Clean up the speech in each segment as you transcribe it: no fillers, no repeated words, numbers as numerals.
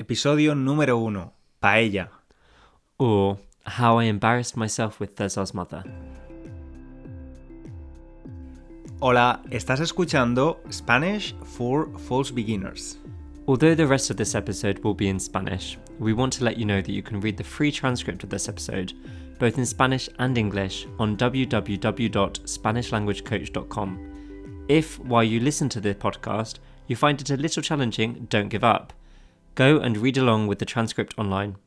Episodio número 1. Paella. Or how I embarrassed myself with Cesar's mother. Hola, estás escuchando Spanish for False Beginners. Although the rest of this episode will be in Spanish, we want to let you know that you can read the free transcript of this episode, both in Spanish and English, on www.spanishlanguagecoach.com. If, while you listen to the podcast, you find it a little challenging, don't give up. Go and read along with the transcript online.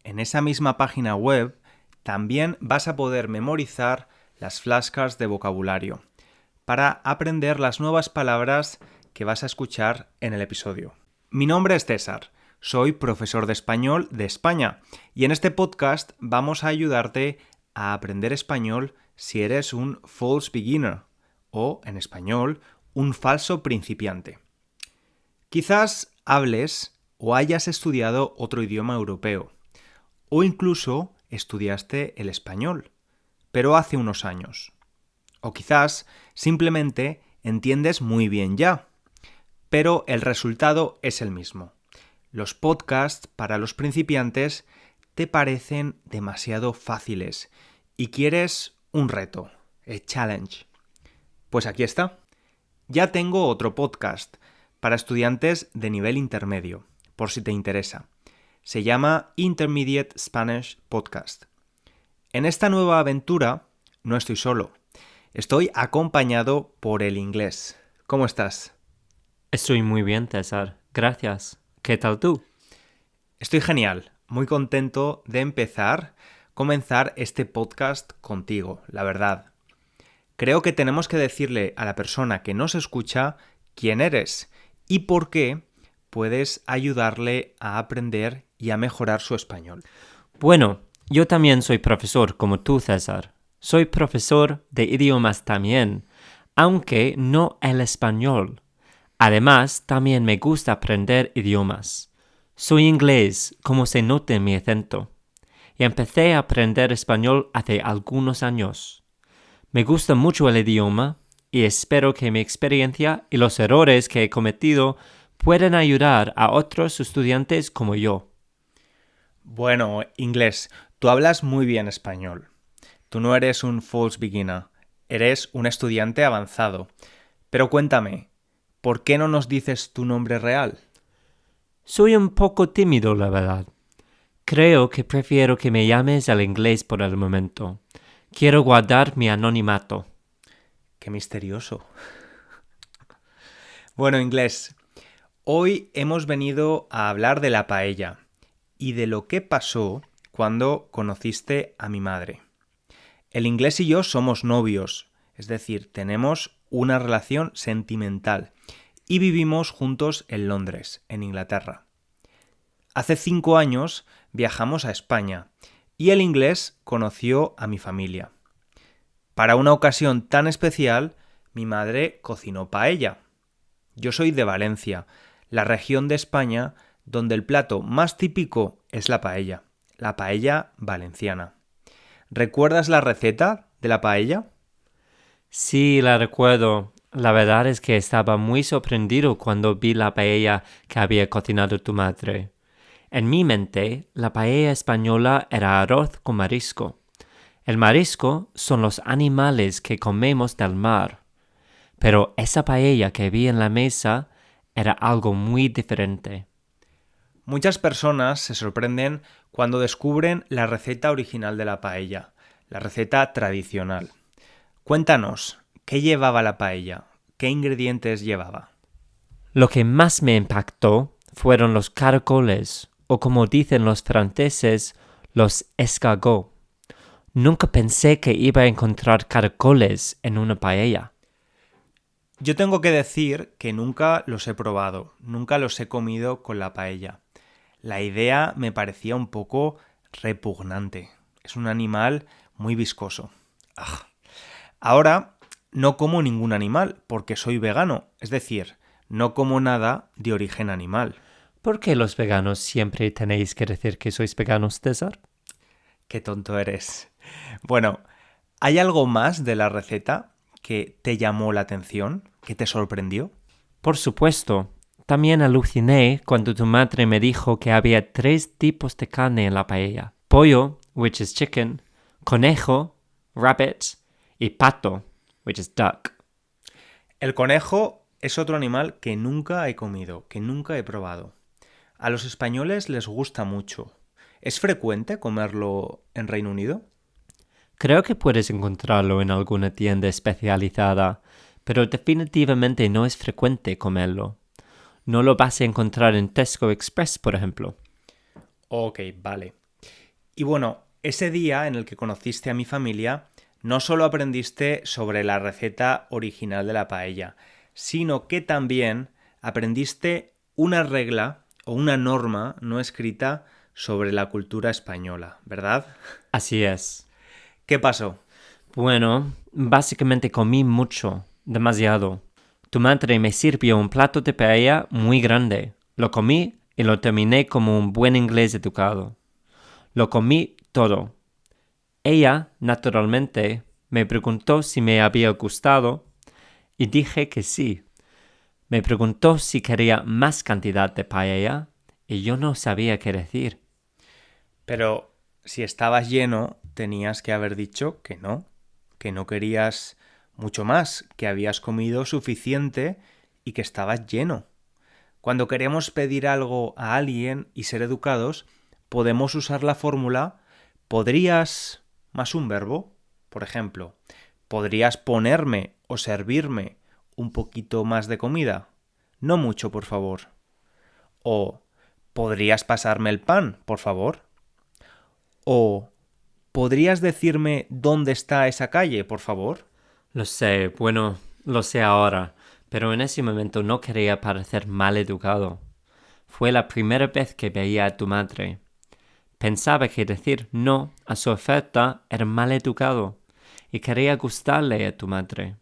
En esa misma página web también vas a poder memorizar las flashcards de vocabulario para aprender las nuevas palabras que vas a escuchar en el episodio. Mi nombre es César, soy profesor de español de España y en este podcast vamos a ayudarte a aprender español si eres un false beginner o, en español, un falso principiante. Quizás hables o hayas estudiado otro idioma europeo o incluso estudiaste el español, pero hace unos años. O quizás simplemente entiendes muy bien ya, pero el resultado es el mismo. Los podcasts para los principiantes te parecen demasiado fáciles y quieres un reto, a challenge. Pues aquí está. Ya tengo otro podcast para estudiantes de nivel intermedio, por si te interesa. Se llama Intermediate Spanish Podcast. En esta nueva aventura no estoy solo. Estoy acompañado por el inglés. ¿Cómo estás? Estoy muy bien, César. Gracias. ¿Qué tal tú? Estoy genial. Muy contento de comenzar este podcast contigo, la verdad. Creo que tenemos que decirle a la persona que nos escucha quién eres y por qué puedes ayudarle a aprender y a mejorar su español. Bueno, yo también soy profesor como tú, César. Soy profesor de idiomas también, aunque no el español. Además, también me gusta aprender idiomas. Soy inglés, como se nota en mi acento, y empecé a aprender español hace algunos años. Me gusta mucho el idioma y espero que mi experiencia y los errores que he cometido pueden ayudar a otros estudiantes como yo. Bueno, inglés, tú hablas muy bien español. Tú no eres un false beginner, eres un estudiante avanzado. Pero cuéntame, ¿por qué no nos dices tu nombre real? Soy un poco tímido, la verdad. Creo que prefiero que me llames al inglés por el momento. Quiero guardar mi anonimato. ¡Qué misterioso! Bueno, inglés, hoy hemos venido a hablar de la paella y de lo que pasó cuando conociste a mi madre. El inglés y yo somos novios, es decir, tenemos una relación sentimental y vivimos juntos en Londres, en Inglaterra. Hace 5 años viajamos a España y el inglés conoció a mi familia. Para una ocasión tan especial, mi madre cocinó paella. Yo soy de Valencia, la región de España donde el plato más típico es la paella valenciana. ¿Recuerdas la receta de la paella? Sí, la recuerdo. La verdad es que estaba muy sorprendido cuando vi la paella que había cocinado tu madre. En mi mente, la paella española era arroz con marisco. El marisco son los animales que comemos del mar. Pero esa paella que vi en la mesa era algo muy diferente. Muchas personas se sorprenden cuando descubren la receta original de la paella, la receta tradicional. Cuéntanos, ¿qué llevaba la paella? ¿Qué ingredientes llevaba? Lo que más me impactó fueron los caracoles, o como dicen los franceses, los escargots. Nunca pensé que iba a encontrar caracoles en una paella. Yo tengo que decir que nunca los he probado, nunca los he comido con la paella. La idea me parecía un poco repugnante. Es un animal muy viscoso. ¡Ah! Ahora no como ningún animal porque soy vegano, es decir, no como nada de origen animal. ¿Por qué los veganos siempre tenéis que decir que sois veganos, César? ¡Qué tonto eres! Bueno, ¿hay algo más de la receta que te llamó la atención, que te sorprendió? Por supuesto. también aluciné cuando tu madre me dijo que había 3 tipos de carne en la paella. Pollo, which is chicken, conejo, rabbit, y pato, which is duck. El conejo es otro animal que nunca he comido, que nunca he probado. A los españoles les gusta mucho. ¿Es frecuente comerlo en Reino Unido? Creo que puedes encontrarlo en alguna tienda especializada, pero definitivamente no es frecuente comerlo. No lo vas a encontrar en Tesco Express, por ejemplo. Ok, vale. Y bueno, ese día en el que conociste a mi familia, no solo aprendiste sobre la receta original de la paella, sino que también aprendiste una regla o una norma no escrita sobre la cultura española, ¿verdad? Así es. ¿Qué pasó? Bueno, básicamente comí mucho, demasiado. Tu madre me sirvió un plato de paella muy grande. Lo comí y lo terminé como un buen inglés educado. Lo comí todo. Ella, naturalmente, me preguntó si me había gustado y dije que sí. Me preguntó si quería más cantidad de paella y yo no sabía qué decir. Pero si estabas lleno, tenías que haber dicho que no querías mucho más, que habías comido suficiente y que estabas lleno. Cuando queremos pedir algo a alguien y ser educados, podemos usar la fórmula ¿podrías más un verbo? Por ejemplo, ¿podrías ponerme o servirme un poquito más de comida? No mucho, por favor. O ¿podrías pasarme el pan, por favor? O ¿podrías decirme dónde está esa calle, por favor? Lo sé, bueno, lo sé ahora, pero en ese momento no quería parecer mal educado. Fue la primera vez que veía a tu madre. Pensaba que decir no a su oferta era mal educado y quería gustarle a tu madre.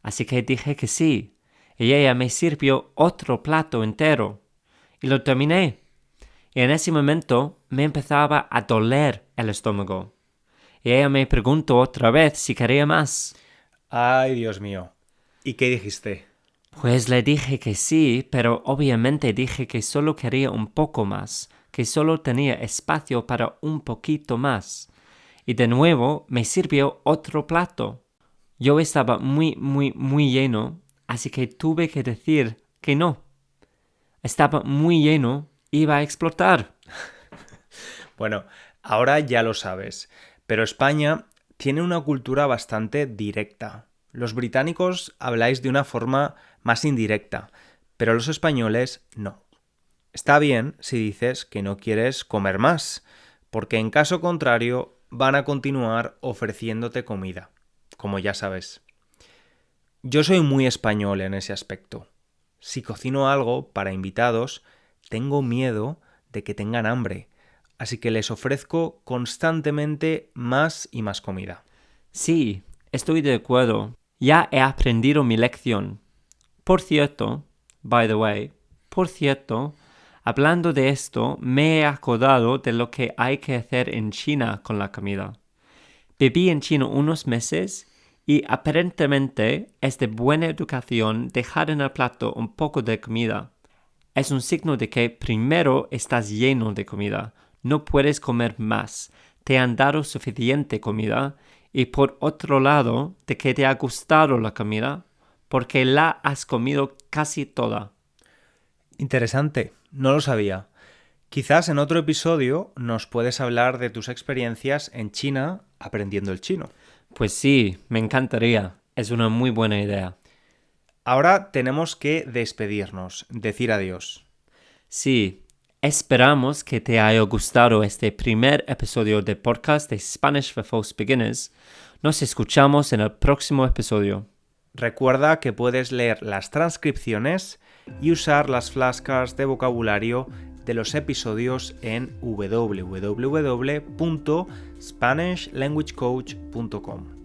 Así que dije que sí, y ella me sirvió otro plato entero. Y lo terminé. Y en ese momento me empezaba a doler el estómago. Y ella me preguntó otra vez si quería más. Ay, Dios mío. ¿Y qué dijiste? Pues le dije que sí, pero obviamente dije que solo quería un poco más, que solo tenía espacio para un poquito más. Y de nuevo me sirvió otro plato. Yo estaba muy lleno, así que tuve que decir que no. Estaba muy lleno, iba a explotar. Bueno, ahora ya lo sabes, pero España tiene una cultura bastante directa. Los británicos habláis de una forma más indirecta, pero los españoles no. Está bien si dices que no quieres comer más, porque en caso contrario van a continuar ofreciéndote comida, como ya sabes. Yo soy muy español en ese aspecto. Si cocino algo para invitados, tengo miedo de que tengan hambre, así que les ofrezco constantemente más y más comida. Sí, estoy de acuerdo. Ya he aprendido mi lección. Por cierto, hablando de esto, me he acordado de lo que hay que hacer en China con la comida. Viví en China unos meses y aparentemente es de buena educación dejar en el plato un poco de comida. Es un signo de que primero estás lleno de comida, no puedes comer más, te han dado suficiente comida y por otro lado de que te ha gustado la comida porque la has comido casi toda. Interesante, no lo sabía. Quizás en otro episodio nos puedes hablar de tus experiencias en China aprendiendo el chino. Pues sí, me encantaría, es una muy buena idea. Ahora tenemos que despedirnos, decir adiós. Sí, esperamos que te haya gustado este primer episodio de podcast de Spanish for False Beginners. Nos escuchamos en el próximo episodio. Recuerda que puedes leer las transcripciones y usar las flashcards de vocabulario de los episodios en www.spanishlanguagecoach.com.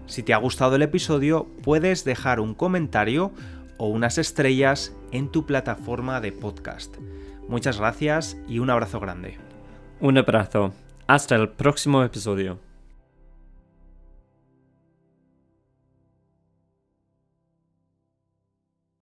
Si te ha gustado el episodio, puedes dejar un comentario o unas estrellas en tu plataforma de podcast. Muchas gracias y un abrazo grande. Un abrazo. Hasta el próximo episodio.